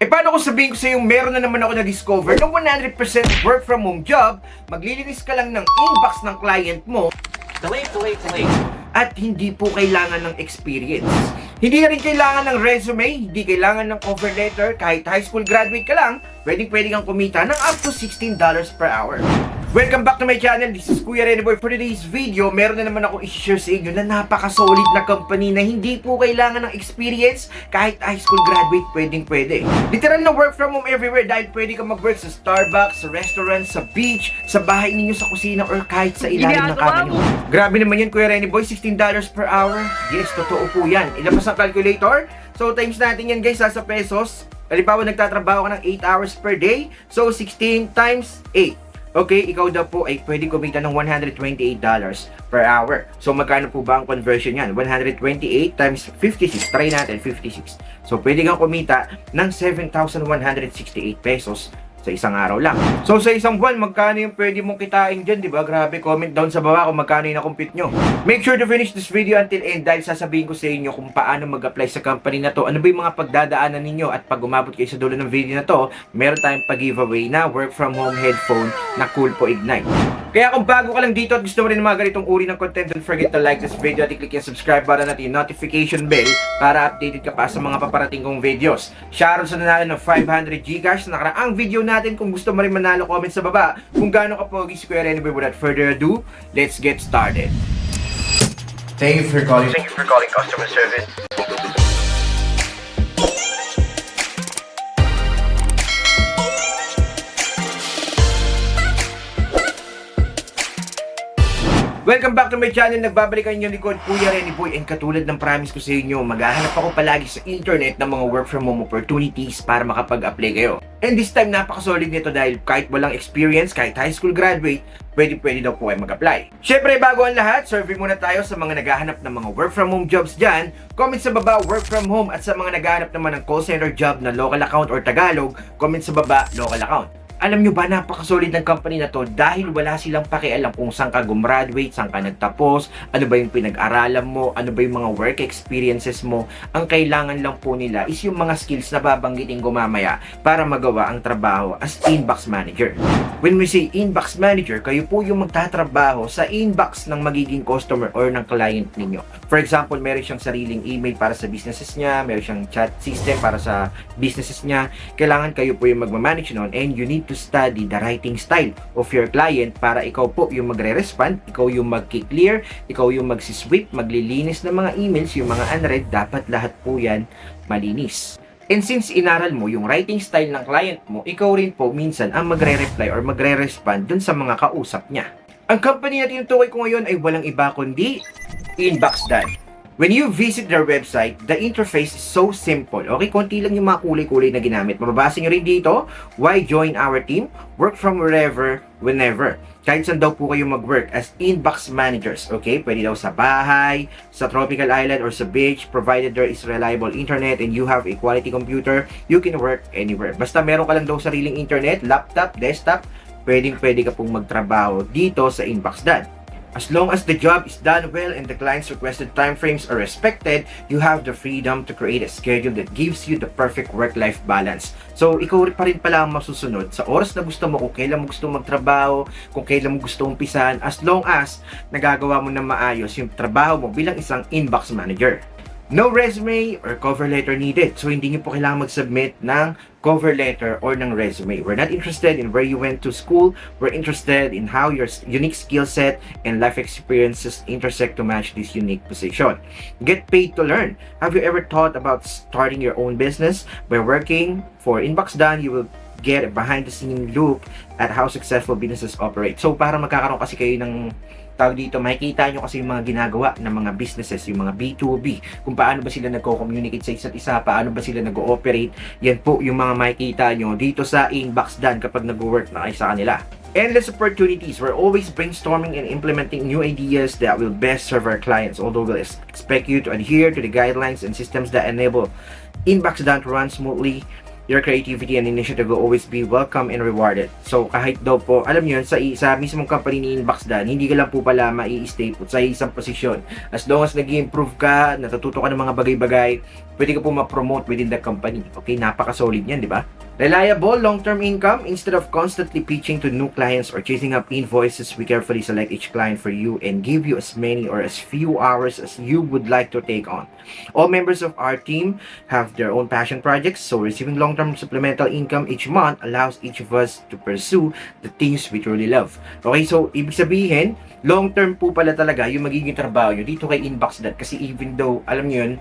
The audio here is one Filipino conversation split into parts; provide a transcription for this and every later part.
E paano kung sabihin ko sa yung meron na naman ako na-discover ng 100% work from home job, maglilinis ka lang ng inbox ng client mo, at hindi po kailangan ng experience. Hindi na rin kailangan ng resume, hindi kailangan ng cover letter, kahit high school graduate ka lang, pwede kang kumita ng up to $16 per hour. Welcome back to my channel, this is Kuya Rene Boy. For today's video, meron na naman ako i-share sa inyo na napaka-solid na company na hindi po kailangan ng experience, kahit high school graduate pwede. Literal na work from home everywhere dahil pwede ka mag-work sa Starbucks, sa restaurant, sa beach, sa bahay ninyo, sa kusina, or kahit sa ilalim ng kama nyo. Grabe naman yan, Kuya Rene Boy, $16 per hour. Yes, totoo po yan. Ilabas ang calculator. So times natin yan guys, sa pesos. Halimbawa nagtatrabaho ka ng 8 hours per day, so 16 times 8. Okay, ikaw daw po ay pwedeng kumita ng $128 per hour. So, magkano po ba ang conversion yan? 128 times 56. Try natin, 56. So, pwede kang kumita ng 7,168 pesos sa isang araw lang. So, sa isang buwan, magkano yung pwede mong kitain dyan, di ba? Grabe, comment down sa baba kung magkano yung na-compute nyo. Make sure to finish this video until end dahil sasabihin ko sa inyo kung paano mag-apply sa company na to. Ano ba yung mga pagdadaanan ninyo at pag umabot kayo sa dulo ng video na to, meron tayong pag-giveaway na work from home headphone na Coolpo Ignite. Kaya kung bago ka lang dito at gusto mo rin ng mga ganitong uri ng content, don't forget to like this video at i-click yung subscribe button at yung notification bell para updated ka pa sa mga paparating kong videos. Shoutout sa nanalo ng 500 Gcash na nakaraang video natin. Kung gusto mo rin manalo, comment sa baba kung gaano ka pogi si Kuya Rene Boy. Without further ado, let's get started. Thank you for calling customer service. Welcome back to my channel. Nagbabalik ang inyong likod, Kuya Rene Boy. And katulad ng promise ko sa inyo, maghahanap ako palagi sa internet ng mga work from home opportunities para makapag-apply kayo. And this time, napaka-solid nito dahil kahit walang experience, kahit high school graduate, pwede daw po kayo mag-apply. Syempre, bago ang lahat, survey muna tayo sa mga naghahanap ng mga work from home jobs dyan. Comment sa baba, work from home. At sa mga naghahanap naman ng call center job na local account or Tagalog, comment sa baba, local account. Alam nyo ba, napaka-solid ng company na to dahil wala silang pakialam kung saan ka gumraduate, saan ka nagtapos, ano ba yung pinag-aralan mo, ano ba yung mga work experiences mo. Ang kailangan lang po nila is yung mga skills na babanggitin ko mamaya para magawa ang trabaho as inbox manager. When we say inbox manager, kayo po yung magtatrabaho sa inbox ng magiging customer or ng client ninyo. For example, meron siyang sariling email para sa businesses niya, meron siyang chat system para sa businesses niya. Kailangan kayo po yung magmamanage noon and you need to study the writing style of your client para ikaw po yung magre-respond, ikaw yung mag-clear, ikaw yung magsisweep, maglilinis ng mga emails, yung mga unread, dapat lahat po yan malinis. And since inaral mo yung writing style ng client mo, ikaw rin po minsan ang magre-reply or magre-respond dun sa mga kausap niya. Ang company na tinutukoy ko ngayon ay walang iba kundi Inbox Done. When you visit their website, the interface is so simple. Okay, konti lang yung mga kulay-kulay na ginamit. Mababasa nyo rin dito, why join our team? Work from wherever, whenever. Kahit saan daw po kayo mag-work as inbox managers. Okay, pwede daw sa bahay, sa tropical island, or sa beach. Provided there is reliable internet and you have a quality computer, you can work anywhere. Basta meron ka lang daw sariling internet, laptop, desktop, pwede ka pong magtrabaho dito sa Inbox Done. As long as the job is done well and the client's requested timeframes are respected, you have the freedom to create a schedule that gives you the perfect work-life balance. So, ikaw pa rin pala ang masusunod sa oras na gusto mo, kung kailan mo gusto magtrabaho, kung kailan mo gusto umpisahan, as long as nagagawa mo na maayos yung trabaho mo bilang isang inbox manager. No resume or cover letter needed. So, hindi nyo po kailangan mag-submit ng cover letter or ng resume. We're not interested in where you went to school. We're interested in how your unique skill set and life experiences intersect to match this unique position. Get paid to learn. Have you ever thought about starting your own business? By working for Inbox Done, you will get a behind-the-scene look at how successful businesses operate. So, para magkakaroon kasi kayo ng tawag dito, makikita nyo kasi yung mga ginagawa ng mga businesses, yung mga B2B, kung paano ba sila nagko-communicate sa isa't isa, paano ba sila nag-ooperate. Yan po yung mga makikita nyo dito sa Inbox Done kapag nag-work na kayo sa kanila. Endless opportunities. We're always brainstorming and implementing new ideas that will best serve our clients, although we'll expect you to adhere to the guidelines and systems that enable Inbox Done to run smoothly. Your creativity and initiative will always be welcome and rewarded. So kahit daw po, alam niyo sa mismong company ni Inbox Dan, hindi ka lang po pala mai-stay po sa isang posisyon. As long as nag-improve ka, natututo ka ng mga bagay-bagay, pwede ka po ma-promote within the company. Okay, napaka-solid niyan, di ba? Reliable long-term income. Instead of constantly pitching to new clients or chasing up invoices, we carefully select each client for you and give you as many or as few hours as you would like to take on. All members of our team have their own passion projects, so receiving long-term supplemental income each month allows each of us to pursue the things we truly love. Okay, so ibig sabihin, long-term po pala talaga yung magiging trabaho nyo dito kay Inbox Dan, kasi even though, alam nyo yun,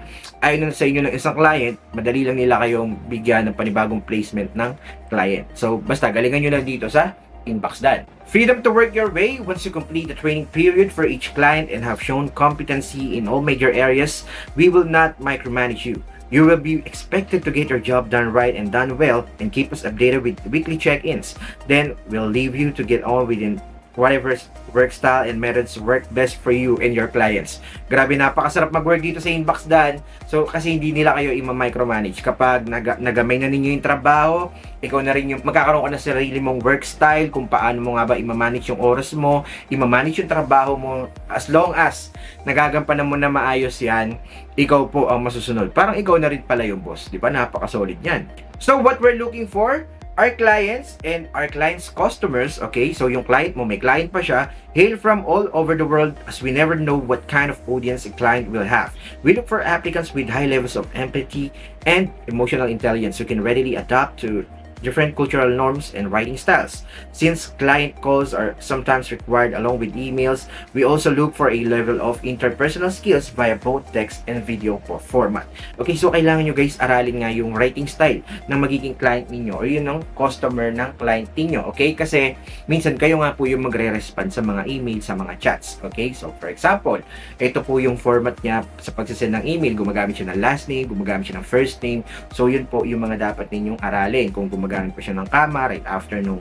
ayaw na sa inyo ng isang client, madali lang nila kayong bigyan ng panibagong placement ng client. So, basta galingan nyo lang dito sa Inbox Dan. Freedom to work your way. Once you complete the training period for each client and have shown competency in all major areas, we will not micromanage you. You will be expected to get your job done right and done well and keep us updated with weekly check-ins. Then, we'll leave you to get on within whatever work style and methods work best for you and your clients. Grabe, napakasarap mag-work dito sa Inbox Dan. So, kasi hindi nila kayo i-micromanage. Kapag nagamay na ninyo yung trabaho, ikaw na rin yung magkakaroon ka ng sarili mong work style, kung paano mo nga ba i-manage yung oras mo, i-manage yung trabaho mo. As long as nagagampanan mo na maayos yan, ikaw po ang masusunod. Parang ikaw na rin pala yung boss. Di ba? Napaka-solid yan. So, what we're looking for? Our clients and our clients' customers, okay, so yung client mo, may client pa siya, hail from all over the world, as we never know what kind of audience a client will have. We look for applicants with high levels of empathy and emotional intelligence who can readily adapt to different cultural norms and writing styles. Since client calls are sometimes required along with emails, we also look for a level of interpersonal skills via both text and video format. Okay, so kailangan nyo guys aralin nga yung writing style ng magiging client ninyo or yun ng customer ng client ninyo. Okay, kasi minsan kayo nga po yung magre-respond sa mga email, sa mga chats. Okay, so for example, ito po yung format niya sa pagsasend ng email. Gumagamit siya ng last name, gumagamit siya ng first name. So yun po yung mga dapat ninyong aralin. Kung gumagamit pa siya ng comma right after nung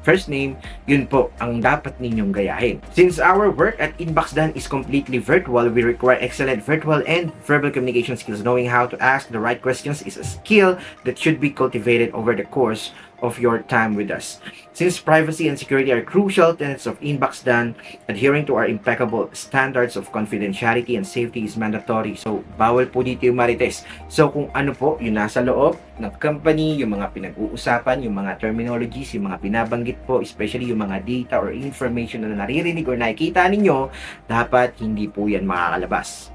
first name, yun po ang dapat ninyong gayahin. Since our work at Inbox Dan is completely virtual, we require excellent virtual and verbal communication skills. Knowing how to ask the right questions is a skill that should be cultivated over the course of your time with us. Since privacy and security are crucial tenets of Inbox Dan, adhering to our impeccable standards of confidentiality and safety is mandatory. So, bawal po dito yung marites. So, kung ano po yung nasa loob ng company, yung mga pinag-uusapan, yung mga terminologies, yung mga binabanggit po, especially yung mga data or information na naririnig or nakikita ninyo, dapat hindi po yan makakalabas.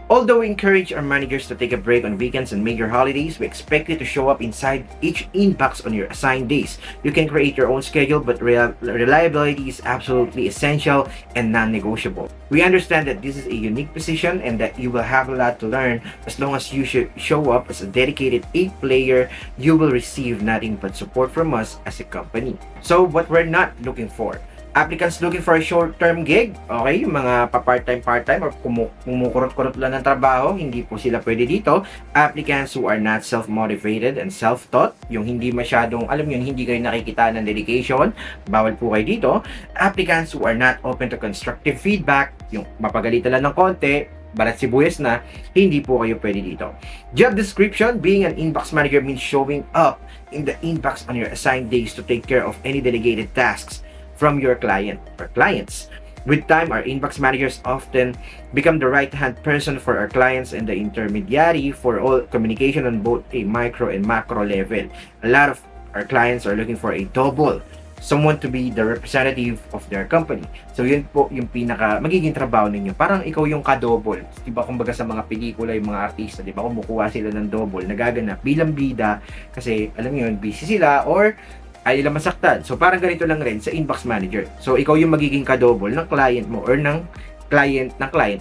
Although we encourage our managers to take a break on weekends and major holidays, we expect you to show up inside each inbox on your assigned days. You can create your own schedule, but reliability is absolutely essential and non-negotiable. We understand that this is a unique position and that you will have a lot to learn. As long as you show up as a dedicated A player, you will receive nothing but support from us as a company. So, what we're not looking for. Applicants looking for a short-term gig, okay, yung mga pa-part-time or kumukurot-kurot lang ng trabaho, hindi po sila pwede dito. Applicants who are not self-motivated and self-taught, yung hindi masyadong, alam yun, hindi kayo nakikita ng dedication, bawal po kayo dito. Applicants who are not open to constructive feedback, yung mapagalitan lang ng konti, balat sibuyas na, hindi po kayo pwede dito. Job description: being an inbox manager means showing up in the inbox on your assigned days to take care of any delegated tasks from your client or clients. With time, our inbox managers often become the right-hand person for our clients and the intermediary for all communication on both a micro and macro level. A lot of our clients are looking for a double, someone to be the representative of their company. So yun po yung magiging trabaho ninyo. Parang ikaw yung ka-double. Diba, kumbaga sa mga pelikula, yung mga artista, diba, kumukuha sila ng double, nagaganap bilang bida kasi alam niyo yun, busy sila or ay ilang masaktan. So, parang ganito lang rin sa inbox manager. So, ikaw yung magiging ka-double ng client mo or ng client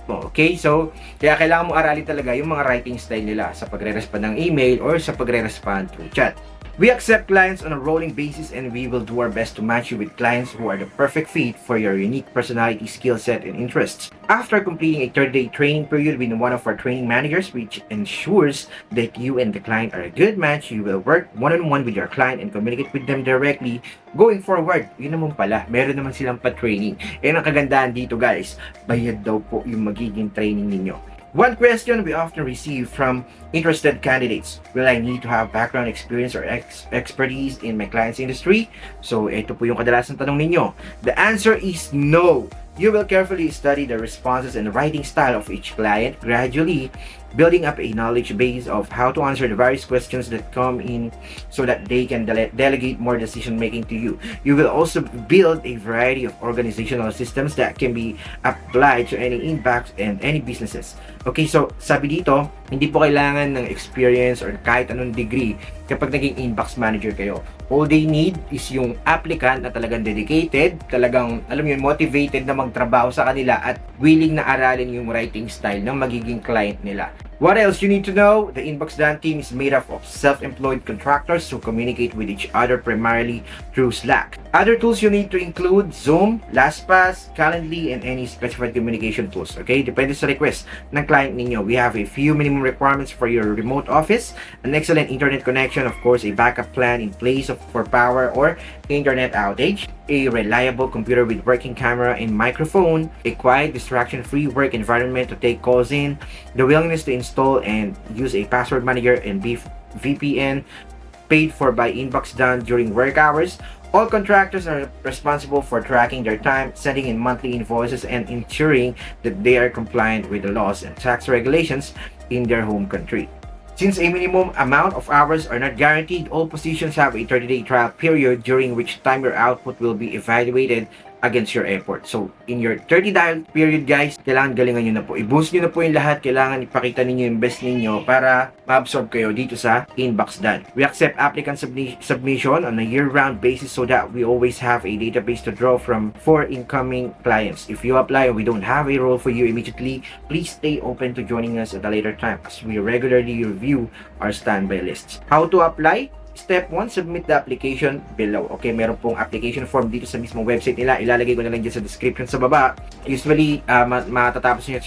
mo. Okay? So, kaya kailangan mo aralin talaga yung mga writing style nila sa pagre-respond ng email or sa pagre-respond through chat. We accept clients on a rolling basis and we will do our best to match you with clients who are the perfect fit for your unique personality, skill set, and interests. After completing a 30-day training period with one of our training managers, which ensures that you and the client are a good match, you will work one-on-one with your client and communicate with them directly. Going forward, yun naman pala, meron naman silang pa-training. And ang kagandahan dito guys, bayad daw po yung magiging training ninyo. One question we often receive from interested candidates: will I need to have background experience or expertise in my client's industry? So, ito po yung kadalasan tanong ninyo. The answer is no. You will carefully study the responses and writing style of each client, gradually building up a knowledge base of how to answer the various questions that come in so that they can delegate more decision making to you. You will also build a variety of organizational systems that can be applied to any inbox and any businesses. Okay, so sabi dito, hindi po kailangan ng experience or kahit anong degree kapag naging inbox manager kayo. All they need is yung applicant na talagang dedicated, talagang, alam yun, motivated na magtrabaho sa kanila at willing na aralin yung writing style ng magiging client nila. What else you need to know? The Inbox Dan team is made up of self-employed contractors who communicate with each other primarily through Slack. Other tools you need to include Zoom, LastPass, Calendly, and any specified communication tools. Okay? Depende sa request ng client ninyo. We have a few minimum requirements for your remote office, an excellent internet connection, of course, a backup plan in place for power or internet outage, a reliable computer with working camera and microphone, a quiet, distraction-free work environment to take calls in, the willingness to install and use a password manager and VPN paid for by Inbox Dan during work hours. All contractors are responsible for tracking their time, sending in monthly invoices, and ensuring that they are compliant with the laws and tax regulations in their home country. Since a minimum amount of hours are not guaranteed, all positions have a 30-day trial period during which time your output will be evaluated against your effort. So, in your 30-day period, guys, kailangan galingan nyo na po. I-boost nyo na po yung lahat. Kailangan ipakita ninyo yung best ninyo para ma-absorb kayo dito sa Inbox Dan. We accept applicant submission on a year-round basis so that we always have a database to draw from for incoming clients. If you apply and we don't have a role for you immediately, please stay open to joining us at a later time as we regularly review our standby lists. How to apply? Step 1, submit the application below. Okay, meron pong application form dito sa mismong website nila. Ilalagay ko na lang dyan sa description sa baba. Usually, matatapos nyo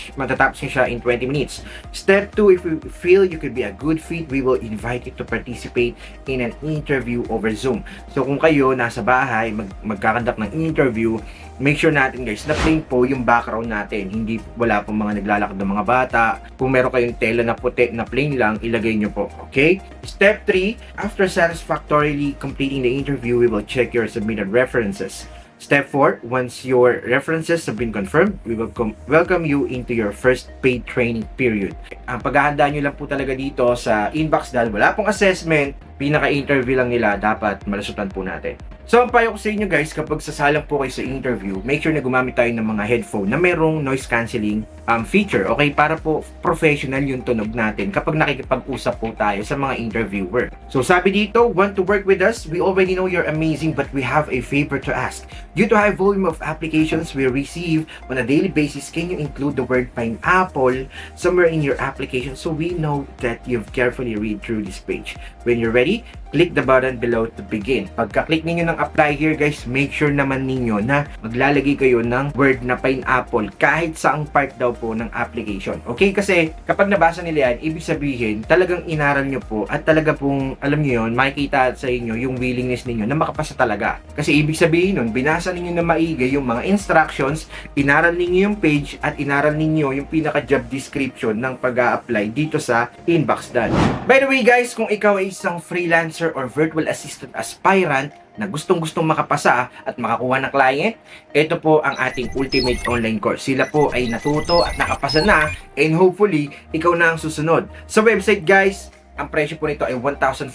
siya in 20 minutes. Step 2, if we feel you could be a good fit, we will invite you to participate in an interview over Zoom. So, kung kayo nasa bahay, magkakandak ng interview, make sure natin guys na plain po yung background natin. Hindi wala pong mga naglalakad ng mga bata. Kung meron kayong tela na puti na plain lang, ilagay nyo po. Okay? Step 3, after satisfactorily completing the interview, we will check your submitted references. Step 4, once your references have been confirmed, we will welcome you into your first paid training period. Ang paghahanda nyo lang po talaga dito sa Inbox dahil wala pong assessment, pinaka-interview lang nila, dapat malasutan po natin. So, ang payo ko sa inyo guys, kapag sasalang po kayo sa interview, make sure na gumamit tayo ng mga headphone na merong noise cancelling feature, okay? Para po professional yung tunog natin kapag nakikipag-usap po tayo sa mga interviewer. So, sabi dito, want to work with us? We already know you're amazing, but we have a favor to ask. Due to high volume of applications we receive on a daily basis, can you include the word pineapple somewhere in your application so we know that you've carefully read through this page? When you're ready, click the button below to begin. Pagka-click ninyo ng apply here guys, make sure naman ninyo na maglalagay kayo ng word na pineapple kahit saang part daw po ng application. Okay? Kasi kapag nabasa nila yan, ibig sabihin talagang inaral nyo po at talaga pong, alam nyo yun, makikita sa inyo yung willingness ninyo na makapasa talaga. Kasi ibig sabihin nun, binasa ninyo na maigi yung mga instructions, inaral ninyo yung page at inaral ninyo yung pinaka-job description ng pag-a-apply dito sa Inbox Dan. By the way guys, kung ikaw ay isang freelancer or virtual assistant aspirant na gustong-gustong makapasa at makakuha ng client, ito po ang ating Ultimate Online Course. Sila po ay natuto at nakapasa na and hopefully, ikaw na ang susunod. Sa website guys, ang presyo po nito ay 1,499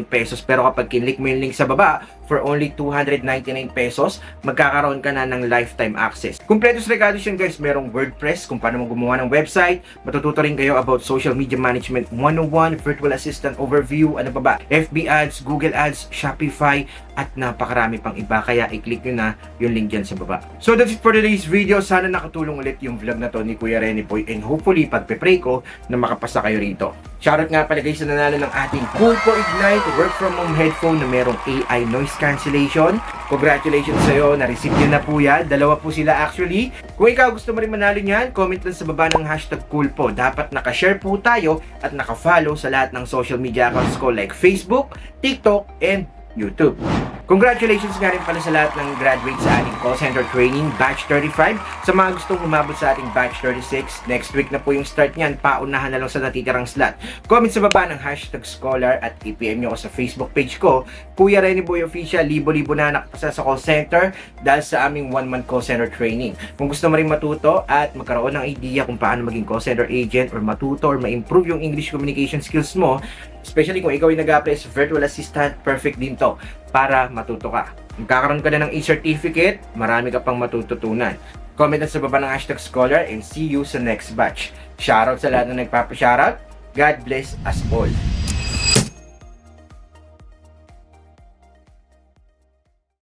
pesos pero kapag kinlik mo yung link sa baba, for only 299 pesos, magkakaroon ka na ng lifetime access. Kumpletos regalos yan guys, merong WordPress, kung paano mo gumawa ng website, matututo rin kayo about social media management 101, virtual assistant overview, ano pa ba, FB ads, Google ads, Shopify, at napakarami pang iba, kaya i-click nyo na yung link dyan sa baba. So that's it for today's video. Sana nakatulong ulit yung vlog na to ni Kuya Rene Boy and hopefully pagpe-pray ko na makapasa kayo rito. Shoutout nga pala guys sa nanalo ng ating Coolpo Ignite work from home headphone na merong AI noise cancellation. Congratulations sa'yo, na-receive nyo na po yan. Dalawa po sila actually. Kung ikaw gusto mo rin manalo niyan, comment lang sa baba ng hashtag Coolpo. Dapat nakashare po tayo at nakafollow sa lahat ng social media accounts ko like Facebook, TikTok, and YouTube. Congratulations nga rin pala sa lahat ng graduate sa ating call center training batch 35. Sa mga gustong umabot sa ating batch 36, next week na po yung start niyan, paunahan na lang sa natitirang slot. Comment sa baba ng #scholar at i-PM nyo ako sa Facebook page ko, Kuya Renny Boy Official. Libo-libo na nakapasa sa call center dahil sa aming 1-month call center training. Kung gusto mo rin matuto at magkaroon ng idea kung paano maging call center agent or matuto or ma-improve yung English communication skills mo, especially kung ikaw ay nag-apply as virtual assistant, perfect din to para matuto ka. Magkakaroon ka na ng e-certificate, marami ka pang matututunan. Comment na sa baba ng #scholar and see you sa next batch. Shoutout sa lahat na nagpapa-shoutout. God bless us all.